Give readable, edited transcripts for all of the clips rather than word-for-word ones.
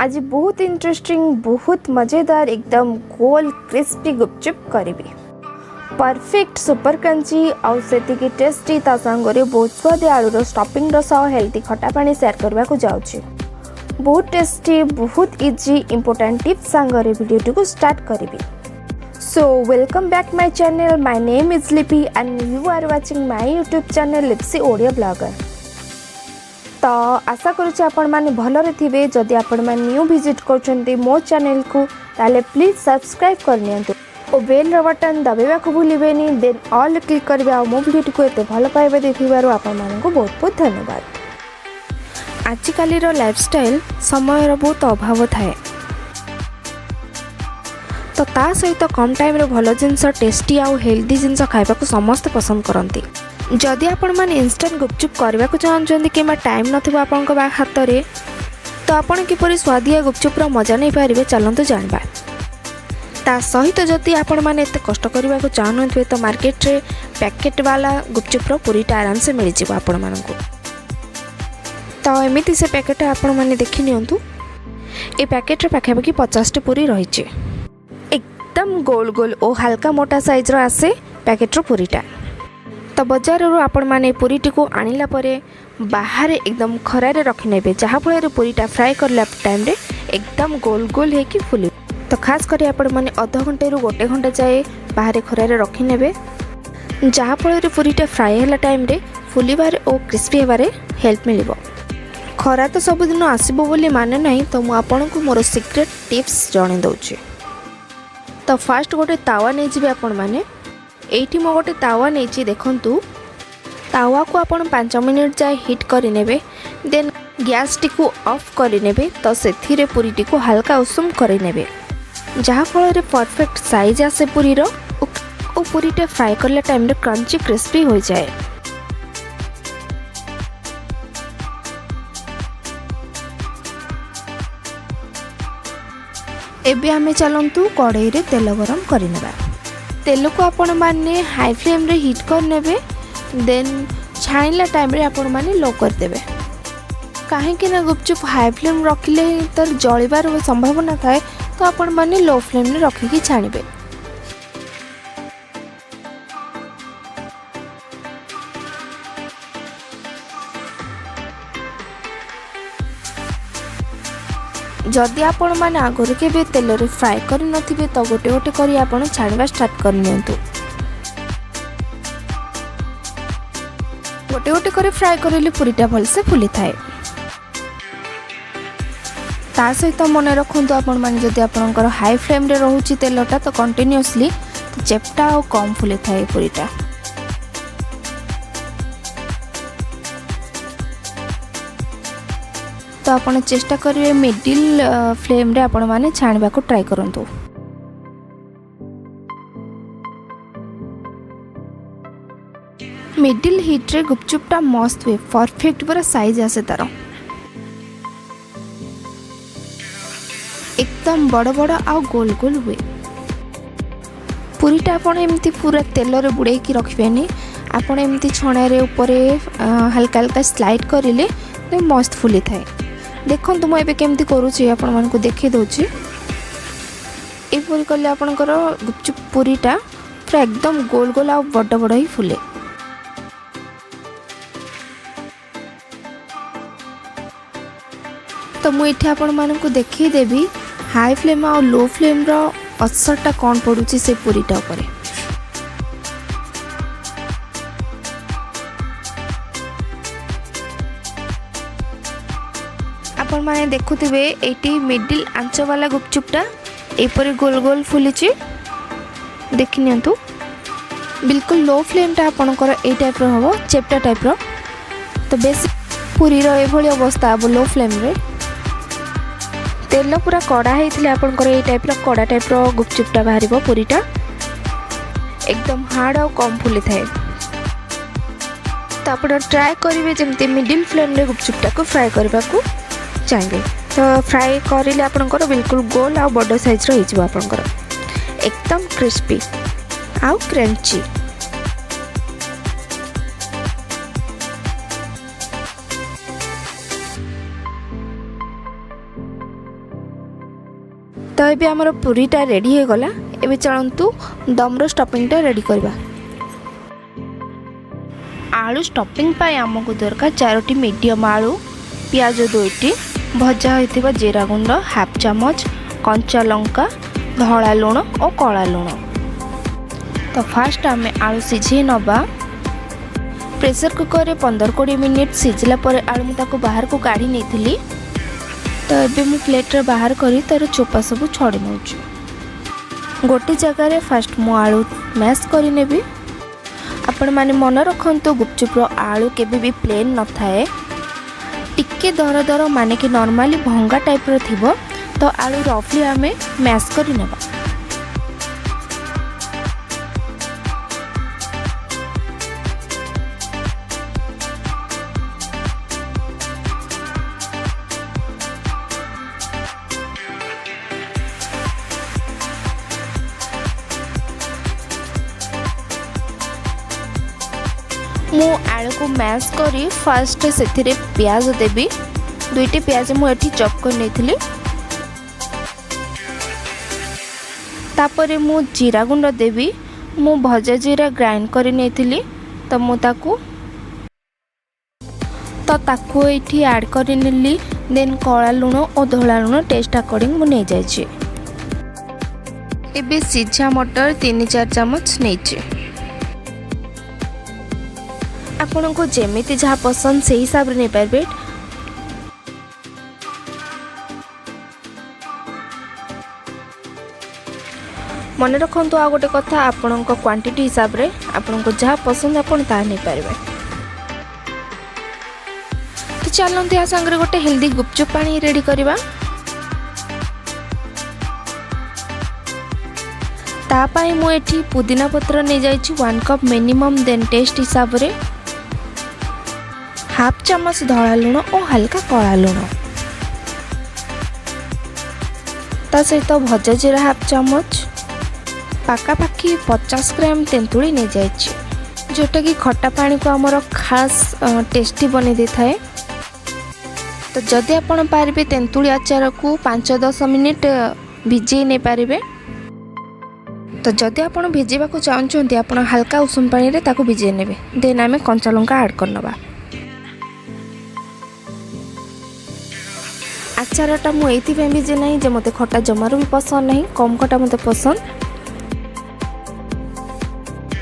आज बहुत इंटरेस्टिंग बहुत मज़ेदार एकदम गोल क्रिस्पी गुपचुप करी परफेक्ट सुपर क्रंची आउ सेतिकी टेस्टी ता संगरे बहुत स्वाद आलूर स्टफिंग सह हेल्थी खटा पानी शेयर करने को जाऊँगी। बहुत टेस्टी बहुत इजी इंपोर्टेंट टिप्स सांगरे वीडियो को स्टार्ट करी। So welcome back my channel my name is Lipi and you are watching my YouTube channel Lipsy Odia blogger. तो आशा करुच्चे आपण मैंने भलरे थे। जदि आपण मैंने न्यू विजिट कर मो चैनल को ताले प्लीज सब्सक्राइब करनी और बेल बटन दबाइबा को भूलें। देन ऑल क्लिक करेंगे और मो वीडियो को एत भल पाइबा देखिबारु आपण मानकु बहुत बहुत धन्यवाद। आजिकाली लाइफस्टाइल समय बहुत अभाव थाए तो ता सहित कम टाइम रे भल जिनस टेस्टी आउ हेल्दी जिनस खाइबा को समस्त पसंद करती। जदि आपण मैंने इंस्टेंट गुपचुप करने को चाहते कि टाइम नथिबा आपनक हाथ में तो आपण किपरि स्वादिया गुपचुप्र मजा नहीं पारे चलतु जानवा। ता सहित जदि आपण मैंने एत कष्ट करने को चाहून तो मार्केट रे पैकेट वाला गुपचुप्र पूरीटा आराम से मिल जाव आपण मानकु। तो एमती से पैकेट आपण मैंने देखि नियंतु। ए पैकेट रे पाखापाखि 50टी पूरी रही एकदम गोल गोल और हल्का मोटा साइज रो आसे पैकेट रो पूरीटा। तो बजार आपण मैंने पूरीटी को आनिला परे बाहर एकदम खरारे रखिने जहाँफल पूरीटा फ्राए करला टाइम रे एकदम गोल गोल होकि फुल। तो खास कर आपण मैंने अध घंटे रु गोटे घंटा जाए बाहर खरारे रखिने जहाँफल पूरीटा फ्राए होला टाइम रे फुलिबार और क्रिस्पी होबारे हेल्प मिलिबो। खरा तो सबुदिन आसबो बोली माने नहीं तो मु आपनकु मोर सीक्रेट टिप्स जणे दउछि। तो फास्ट गोटे तावा नहीं जिबे आपण माने एठी मो गोटे तावा नहीं देखंतु। तावा को आपण 5 मिनिट जाए हिट करि नेबे। देन गैस टी को ऑफ करि नेबे। तो सेथिरे पूरी टी को हल्का उषुम करि नेबे जहाँ फल रे परफेक्ट साइज आसे पूरी रो ओ पूरीटे फ्राई करले टाइम रे क्रंची क्रिस्पी हो जाए। एबे हमें चलंतु कढ़ाई रे तेल गरम करि नेबा। तेल को आपण माने हाई फ्लेम रे हीट कर नेबे। देन छाणिला टाइम रे आपण माने लो कर देबे। काहे कि ना गुपचुप हाई फ्लेम रखिले तर जळिबार संभावना थाए तो आपण माने लो फ्लेम रे रखिकी छाणिबे। जदि आपण माने आगुरी के तेल रे फ्राए कर नथिबे तो गोटे गोटे करी आपण छाणिबा स्टार्ट कर नियंतु। गोटे गोटे करी फ्राए करिले पूरीटा भल से फुली थाए। ता सहित मन रखु आपण माने जदि आपणकर हाई फ्लेम रे रहउची तेलटा तो कंटिन्यूअसली तो चेपटा और कम फुली थाए पूरीटा। तो आपण चेष्टा करिवे मिडिल फ्लेम रे आपण माने छाणबा को ट्राई करंतु। मिडिल हीट रे गुपचुपटा मस्त हुए परफेक्ट पूरा साइज आसे तार एकदम बड़ बड़ आ गोल गोल हुए। पूरीटा आपण एमती पूरा तेल रे बुड़े की रखिबेनी। आपण एमती छणा रे ऊपर हल्का हल्का स्लाइड करिले तो मस्त फुली थाए। देखो मुझे केमती करुँची आपण मानकु देखि दउची। ए पूरी कले आपणकर गुपचुप पूरीटा पूरा एकदम गोल गोल आ बड़ बड़ ही फुले। तो मुझे आपण मानकु देखि देबी हाई फ्लेम और लो फ्लेम रो असरटा कौन पड़ुची से पूरीटा ऊपर। आपण माने देखुथिबे एटी मिडिल आंच वाला गुपचुपटा एपरी गोल गोल फुलिची देखि नियंतु। बिल्कुल लो फ्लेमटा आपणकर ए टाइप रो हबो चेपटा टाइप रो। तो बेसी पूरी रो एभली अवस्था अब लो फ्लेम रे तेल पूरा कड़ा होइथिले आपणकर ए टाइप रो कड़ा टाइप रो गुपचुपटा बाहरिबो। पूरीटा एकदम हार्ड और कम फुली थाए। तो आपण ट्राई करिवे जेमते मिडिल फ्लेम रे गुपचुपटा को फ्राई करबा को चाहिए। तो फ्राए करें आपंकर बिल्कुल गोल आ बड़ साइज रही एकदम क्रिस्पी आउ क्रंची। तो ये आमर पूरीटा रेडी हो गला। एबे चलतु दमर स्टफिंगटा रेडी करवा। आलू स्टफिंग पाई आमको दरकार 4टी मीडियम आलू, पियाज 2टी, भजा होइथिबा जीरा गुंड हाफ चामच, कंचा लंका, धला लुण और कला लुण। तो फास्ट आम आलू सिझे नबा। प्रेशर कुकर रे 15-20 मिनिट सिझला पर आलू मुझे बाहर को काढ़ी नहीं। तो ये मु प्लेट रे बाहर करी तार चोपा सब छड़ी नौ। गोटे जगह रे फास्ट मु आलू मैश करी नेबी। आपण माने मन रखंतु गुपचुप आलू केबे भी प्लेन न थाए, टिके दर दर माने कि नॉर्मली भंगा टाइप रो थिबो। तो आलू रफली आमे मैश करी नेबा। मु आलू को मैश करी फास्ट से प्याज देवी। 2टी प्याज मुझे चॉप कर नहीं। तापर मु जीरा गुंड देवी। मु भजा जीरा ग्राइंड कर नहीं। तो मुझे ये ऐड कर नेली। देन कला लुण और धला लुण टेस्ट अकॉर्डिंग मु नहीं जाइए। एबे सिझा मटर 3-4 चामच नहीं। आपण को जेमिति जहाँ पसंद से हिसाब रे नहीं पारबे। मन रखंतु आ गोटे कथा, आपण को क्वांटिटी हिसाब रे आपण को जहाँ पसंद आपण ता नहीं पारबे। तो चलते या संगे गोटे हेल्दी गुपचुप पानी रेडी करवा। तापाई मु एठी पुदीना पत्र नहीं जाइछि 1 कप मिनिमम। देन टेस्ट हिसाब रे हाफ चामच धला लुण और हल्का कला लुण। ता सहित भजा जीरा हाफ चामच, पाखापाखि 50 ग्राम तेंतुली नहीं जाइछि, जोटा कि खट्टा पानी को आमर खास टेस्टी बने दे थाए। तो जदि आपण पारिबे तेंतुली अचार को 5-10 मिनिट भिजे नहीं पारिबे। तो जदि आपण भिजेबा को चाहछन्ती आपण हल्का उषुम पानी रे ताको भिजे नेबे। देन आमे कंचा लंका ऐड करनबा। आचारटा मु एइथिबे भिजे नहीं जे मते खट्टा जमारू भी पसंद नहीं, कम खट्टा मते पसंद।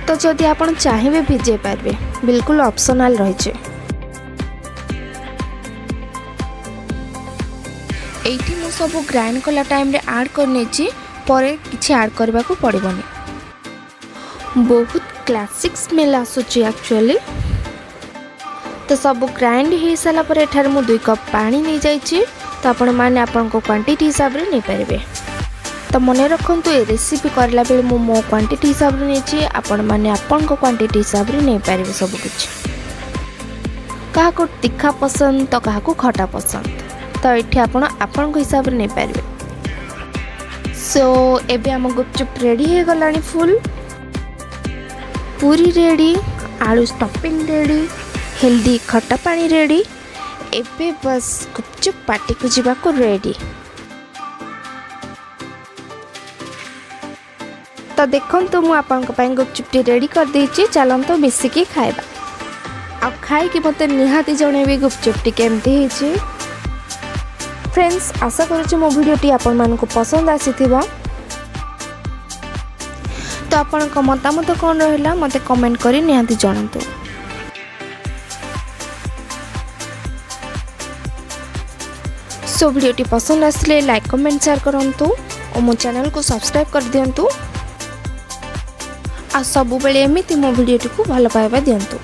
तो जदि आपण चाहिबे भिजे पारबे, बिल्कुल ऑप्शनल रहिছে। एइठी मु सब ग्राइंड कला टाइम रे ऐड करनेछि, परे किछि ऐड करबा को पड़िबनी। बहुत क्लासिक स्मेल आसुची एक्चुअली। तो सब ग्राइंड हो सारा पर एठार मु 2 कप पानी नहीं जाइछि। तो आपण माने आपण को क्वांटिटी हिसाब रे नहीं पारिबे। तो मन रखंतु ए रेसिपी करला बेले मु मो क्वांटिटी हिसाब रे नेछि, आपण माने आपण को क्वांटिटी हिसाब रे नहीं पारिबे सब कुछ। काहा को तीखा पसंद तो काहा को खट्टा पसंद, तो एठी आपण को हिसाब रे नहीं पारिबे। सो एबे हम गुपचुप रेडी हो गलानी। फुल पूरी रेडी, आलू स्टफिंग रेडी, हेल्दी खट्टा पानी रेडी। एबे बस गुपचुप पार्टी को जीवा को रेडी। तो देखंतु मु आपन को गुपचुपटी रेडी कर देछि। चलंतु मिसिकी खाइबा। आ खाई कि मते निहाती जणेबी गुपचुपटी केमती हिछि। फ्रेंड्स, आशा करूँ मो भिडियोटी आपण मानकु पसंद आसीथिबा। तो आपण को मतामत कौन रहिला मते कमेंट करी निहाती जणांतु। सो भिडियोटी पसंद आसले लाइक कमेंट शेयर करंतु और मो चैनल को सब्सक्राइब कर दियंतु। आ सबु बेले एमिति मो भिडियोटी को भल पाइबा दियंतु।